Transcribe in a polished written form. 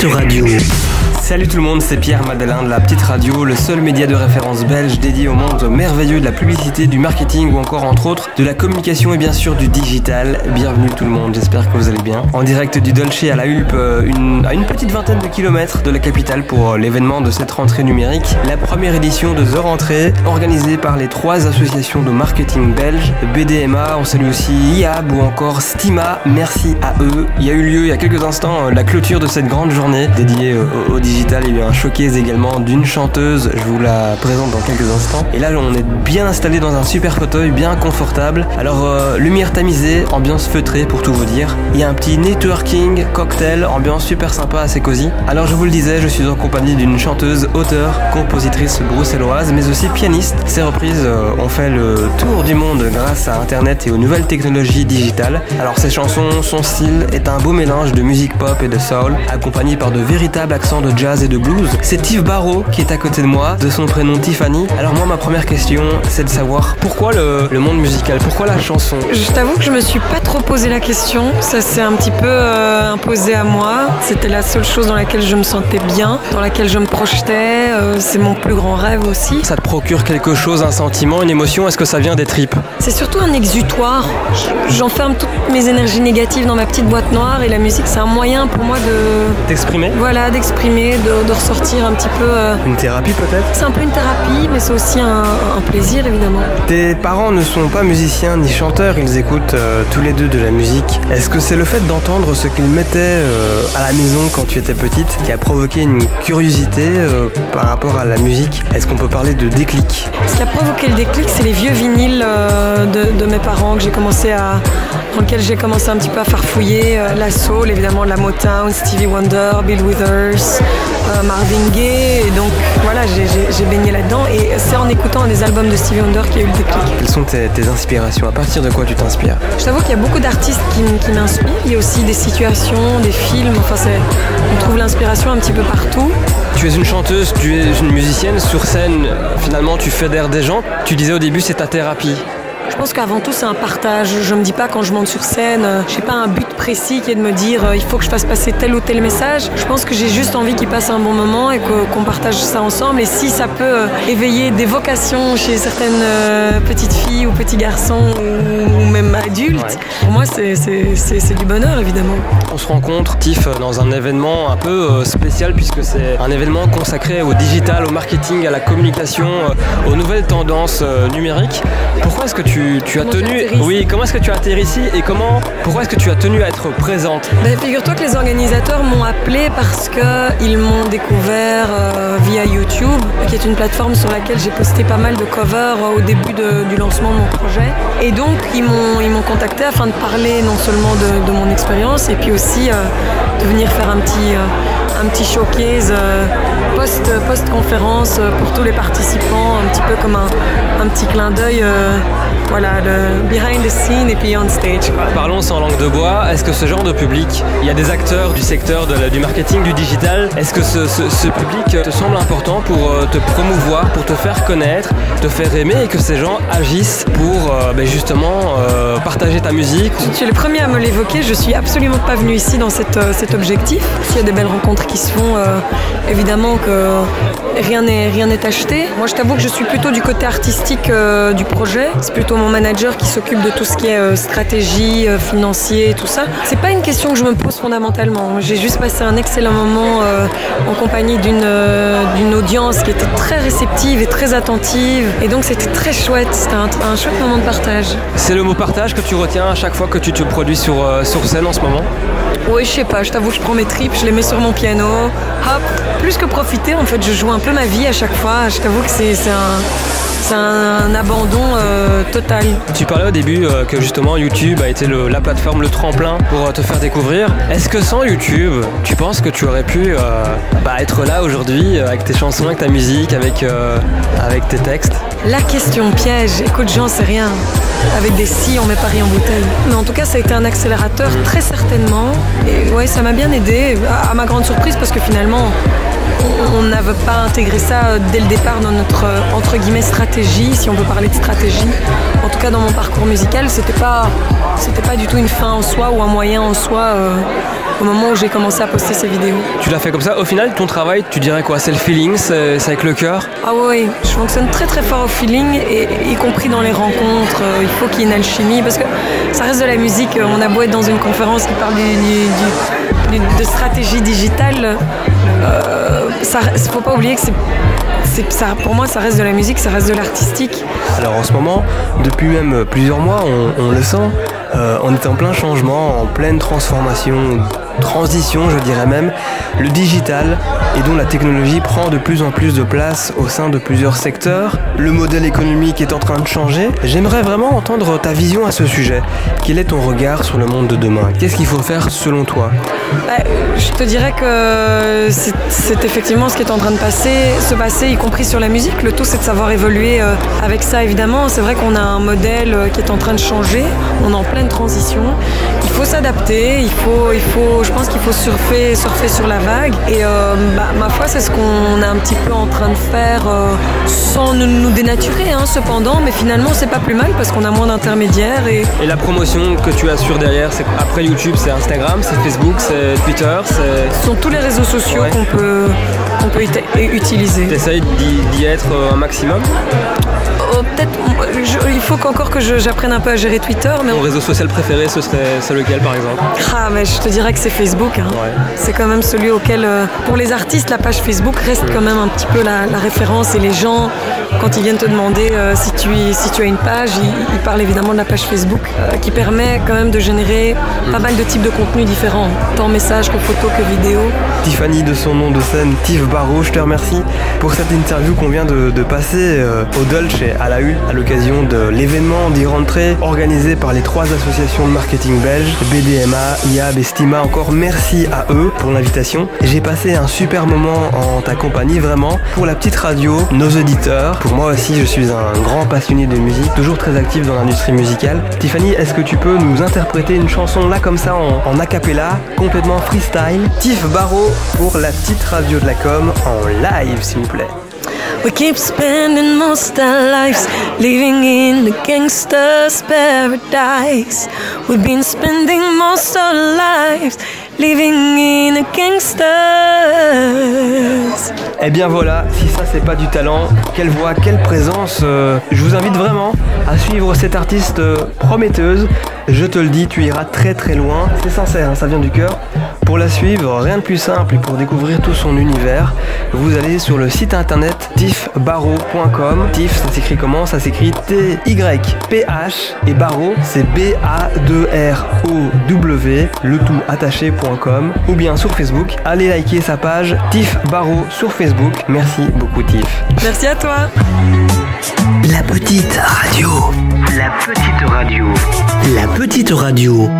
Petite Radio. Salut tout le monde, c'est Pierre Madeleine de la Petite Radio, le seul média de référence belge dédié au monde merveilleux de la publicité, du marketing ou encore entre autres de la communication et bien sûr du digital. Bienvenue tout le monde, j'espère que vous allez bien. En direct du Dolce à la Hulpe, à une petite vingtaine de kilomètres de la capitale pour l'événement de cette rentrée numérique, la première édition de The Rentrée, organisée par les 3 associations de marketing belges, BDMA, on salue aussi IAB ou encore Stima, merci à eux. Il y a eu lieu il y a quelques instants la clôture de cette grande journée dédiée au digital. Il y a eu un showcase également d'une chanteuse, je vous la présente dans quelques instants. Et là on est bien installé dans un super fauteuil, bien confortable. Alors lumière tamisée, ambiance feutrée pour tout vous dire. Il y a un petit networking, cocktail, ambiance super sympa, assez cosy. Alors je vous le disais, je suis en compagnie d'une chanteuse, auteure, compositrice bruxelloise, mais aussi pianiste. Ses reprises ont fait le tour du monde grâce à internet et aux nouvelles technologies digitales. Alors ses chansons, son style est un beau mélange de musique pop et de soul, accompagné par de véritables accents de jazz et de blues. C'est Tiff Barrow qui est à côté de moi, de son prénom Tiffany. Alors moi, ma première question, c'est de savoir pourquoi le monde musical, pourquoi la chanson? Je t'avoue que je me suis pas trop posé la question, ça s'est un petit peu imposé à moi. C'était la seule chose dans laquelle je me sentais bien, dans laquelle je me projetais, c'est mon plus grand rêve aussi. Ça te procure quelque chose, un sentiment, une émotion? Est-ce que ça vient des tripes? C'est surtout un exutoire. J'enferme toutes mes énergies négatives dans ma petite boîte noire et la musique c'est un moyen pour moi de... T'exprimer? Voilà, d'exprimer, de ressortir un petit peu... Une thérapie peut-être? C'est un peu une thérapie, mais c'est aussi un plaisir évidemment. Tes parents ne sont pas musiciens ni chanteurs, ils écoutent tous les deux de la musique. Est-ce que c'est le fait d'entendre ce qu'ils mettaient à la maison quand tu étais petite qui a provoqué une curiosité par rapport à la musique? Est-ce qu'on peut parler de déclic? Ce qui a provoqué le déclic, c'est les vieux vinyles de mes parents dans lesquels j'ai commencé un petit peu à farfouiller. La soul, évidemment, de la Motown, Stevie Wonder, Bill Withers, Marvin Gaye. Et donc voilà, j'ai baigné là-dedans. Et c'est en écoutant des albums de Stevie Wonder qu'il y a eu le déclic. Quelles sont tes inspirations? À partir de quoi tu t'inspires? Je t'avoue qu'il y a beaucoup d'artistes qui m'inspirent. Il y a aussi des situations, des films. Enfin, on trouve l'inspiration un petit peu partout. Tu es une chanteuse, tu es une musicienne. Sur scène, finalement, tu fédères des gens. Tu disais au début, c'est ta thérapie. Je pense qu'avant tout c'est un partage. Je me dis pas quand je monte sur scène, j'ai pas un but précis qui est de me dire il faut que je fasse passer tel ou tel message. Je pense que j'ai juste envie qu'ils passent un bon moment et qu'on partage ça ensemble. Et si ça peut éveiller des vocations chez certaines petites filles ou petits garçons ou même adultes, ouais. Pour moi c'est du bonheur évidemment. On se rencontre, Tiff, dans un événement un peu spécial puisque c'est un événement consacré au digital, au marketing, à la communication, aux nouvelles tendances numériques. Pourquoi est-ce que tu as tenu... Oui, comment est-ce que tu as atterri ici et pourquoi est-ce que tu as tenu à être présente? Figure-toi que les organisateurs m'ont appelé parce qu'ils m'ont découvert via YouTube, qui est une plateforme sur laquelle j'ai posté pas mal de covers au début du lancement de mon projet. Et donc ils m'ont contacté afin de parler non seulement de mon expérience et puis aussi de venir faire un petit showcase post-conférence pour tous les participants, un petit peu comme un petit clin d'œil, voilà, le behind the scene et puis on stage, quoi. Parlons sans langue de bois, est-ce que ce genre de public, il y a des acteurs du secteur du marketing, du digital, est-ce que ce public te semble important pour te promouvoir, pour te faire connaître, te faire aimer et que ces gens agissent pour justement partager ta musique? Tu es le premier à me l'évoquer, je suis absolument pas venue ici dans cet objectif. S'il y a des belles rencontres qui se font, évidemment que rien n'est acheté. Moi je t'avoue que je suis plutôt du côté artistique du projet, c'est plutôt mon manager qui s'occupe de tout ce qui est stratégie, financier, tout ça. C'est pas une question que je me pose fondamentalement. J'ai juste passé un excellent moment en compagnie d'une audience qui était très réceptive et très attentive. Et donc c'était très chouette, c'était un chouette moment de partage. C'est le mot partage que tu retiens à chaque fois que tu te produis sur scène en ce moment? Oui, je sais pas, je t'avoue que je prends mes tripes, je les mets sur mon piano. Hop, plus que profiter, en fait, je joue un peu ma vie à chaque fois. Je t'avoue que c'est un abandon total. Tu parlais au début que justement YouTube a été la plateforme, le tremplin pour te faire découvrir. Est-ce que sans YouTube, tu penses que tu aurais pu être là aujourd'hui avec tes chansons, avec ta musique, avec tes textes? La question piège, écoute, j'en sais rien. Avec des si, on met Paris en bouteille. Mais en tout cas, ça a été un accélérateur très certainement. Et ouais, ça m'a bien aidé, à ma grande surprise, parce que finalement, on n'avait pas intégré ça dès le départ dans notre, entre guillemets, stratégie, si on peut parler de stratégie. En tout cas, cas dans mon parcours musical, c'était pas du tout une fin en soi ou un moyen en soi au moment où j'ai commencé à poster ces vidéos. Tu l'as fait comme ça. Au final, ton travail, tu dirais quoi? C'est le feeling, c'est avec le cœur? Ah oui, je fonctionne très très fort au feeling, et y compris dans les rencontres. Il faut qu'il y ait une alchimie, parce que ça reste de la musique. On a beau être dans une conférence qui parle de stratégie digitale, faut pas oublier que ça, pour moi, ça reste de la musique, ça reste de l'artistique. Alors en ce moment, depuis même plusieurs mois, on le sent, on est en plein changement, en pleine transformation, transition je dirais même. Le digital et dont la technologie prend de plus en plus de place au sein de plusieurs secteurs. Le modèle économique est en train de changer. J'aimerais vraiment entendre ta vision à ce sujet. Quel est ton regard sur le monde de demain? Qu'est-ce qu'il faut faire selon toi? Je te dirais que c'est effectivement ce qui est en train de se passer, y compris sur la musique. Le tout, c'est de savoir évoluer avec ça, évidemment. C'est vrai qu'on a un modèle qui est en train de changer. On est en pleine transition. Il faut s'adapter. Je pense qu'il faut surfer sur la vague. Et ma foi, c'est ce qu'on est un petit peu en train de faire sans nous dénaturer, cependant. Mais finalement, c'est pas plus mal parce qu'on a moins d'intermédiaires. Et la promotion que tu assures derrière, c'est après YouTube, c'est Instagram, c'est Facebook, c'est Twitter, ce sont tous les réseaux sociaux qu'on peut utiliser. T'essayes d'y être un maximum? Peut-être, il faut encore que j'apprenne un peu à gérer Twitter. Mais ton réseau social préféré, c'est lequel par exemple? Mais je te dirais que c'est Facebook. C'est quand même celui auquel, pour les artistes, la page Facebook reste quand même un petit peu la référence. Et les gens, quand ils viennent te demander si tu as une page, ils parlent évidemment de la page Facebook, qui permet quand même de générer pas mal de types de contenus différents, tant messages que photos que vidéos. Tiffany, de son nom de scène, Tiff Barrault, je te remercie pour cette interview qu'on vient de passer au Dolce à la Hulle à l'occasion de l'événement d'y rentrer organisé par les 3 associations de marketing belges, BDMA, IAB et Stima. Encore merci à eux pour l'invitation. J'ai passé un super moment en ta compagnie, vraiment. Pour la petite radio, nos auditeurs, pour moi aussi, je suis un grand passionné de musique, toujours très actif dans l'industrie musicale. Tiffany, est-ce que tu peux nous interpréter une chanson là comme ça en a cappella, complètement freestyle? Tiff Barrault pour la petite radio de la com en live, s'il vous plaît. We keep spending most our lives living in the gangster's paradise. We've been spending most our lives living in a gangster's. Eh bien voilà, si ça c'est pas du talent, quelle voix, quelle présence. Je vous invite vraiment à suivre cette artiste prometteuse. Je te le dis, tu iras très très loin. C'est sincère, ça vient du cœur. Pour la suivre, rien de plus simple, et pour découvrir tout son univers, vous allez sur le site internet tiffbarrault.com. Tiff, ça s'écrit comment? Ça s'écrit T-Y-P-H, et Barrault, c'est B-A-2-R-O-W, le tout attaché.com, ou bien sur Facebook. Allez liker sa page Tiff Barrault sur Facebook. Merci beaucoup, Tiff. Merci à toi. La petite radio. La petite radio. La petite radio.